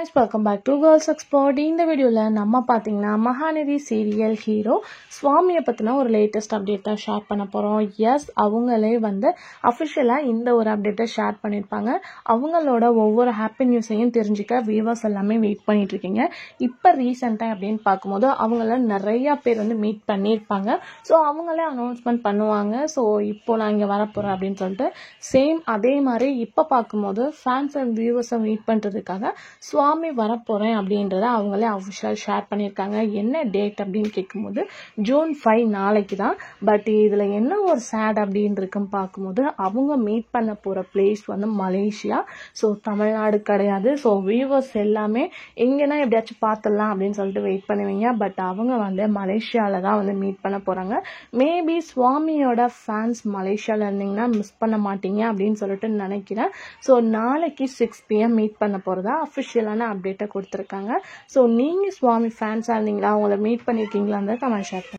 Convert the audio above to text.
guys, welcome back to Girls Expert. இந்த வீடியோல நம்ம பாத்தீங்கன்னா மகாநதி சீரியல் ஹீரோ சுவாமியை பத்தின ஒரு லேட்டஸ்ட் அப்டேட் தான் ஷேர் பண்ண போறோம். எஸ், அவங்களே அஃபிஷியலா இந்த ஒரு அப்டேட்டை ஷேர் பண்ணிருப்பாங்க. அவங்களோட ஒவ்வொரு ஹாப்பி நியூஸையும் தெரிஞ்சுக்க வியூவர்ஸ் எல்லாமே வெயிட் பண்ணிட்டு இருக்கீங்க. இப்ப ரீசெண்டா அப்படின்னு பார்க்கும்போது அவங்கள நிறைய பேர் மீட் பண்ணியிருப்பாங்க. ஸோ அவங்களே அனௌன்ஸ்மெண்ட் பண்ணுவாங்க. ஸோ இப்போ நான் இங்க வரப்போறேன் அப்படின்னு சொல்லிட்டு சேம் அதே மாதிரி இப்ப பார்க்கும்போது ஃபேன்ஸ் அண்ட் வியூவர்ஸை மீட் பண்றதுக்காக சுவாமி வரப்போறேன் அப்படின்றத அவங்களே அஃபிஷியல் ஷேர் பண்ணியிருக்காங்க. என்ன டேட் அப்படின்னு கேட்கும்போது June 5 நாளைக்கு தான். பட் இதுல என்ன ஒரு சேட் அப்படின்னு இருக்குன்னு பார்க்கும்போது அவங்க மீட் பண்ண போற பிளேஸ் மலேசியா. ஸோ தமிழ்நாடு கிடையாது. ஸோ வியூவர்ஸ் எல்லாமே எங்கன்னா எப்படியாச்சும் பார்த்துடலாம் அப்படின்னு சொல்லிட்டு வெயிட் பண்ணுவீங்க. பட் அவங்க மலேசியால தான் மீட் பண்ண போறாங்க. மேபி சுவாமியோட ஃபேன்ஸ் மலேசியால இருந்தீங்கன்னா மிஸ் பண்ண மாட்டீங்க அப்படின்னு சொல்லிட்டு நினைக்கிறேன். ஸோ நாளைக்கு 6 PM மீட் பண்ண போறதா அஃபிஷியலான அப்டேட்டை கொடுத்துருக்காங்க. ஸோ நீங்க சுவாமி ஃபேன்ஸா இருந்தீங்களா, அவங்கள மீட் பண்ணிருக்கீங்களா கமெண்ட் ஷேர்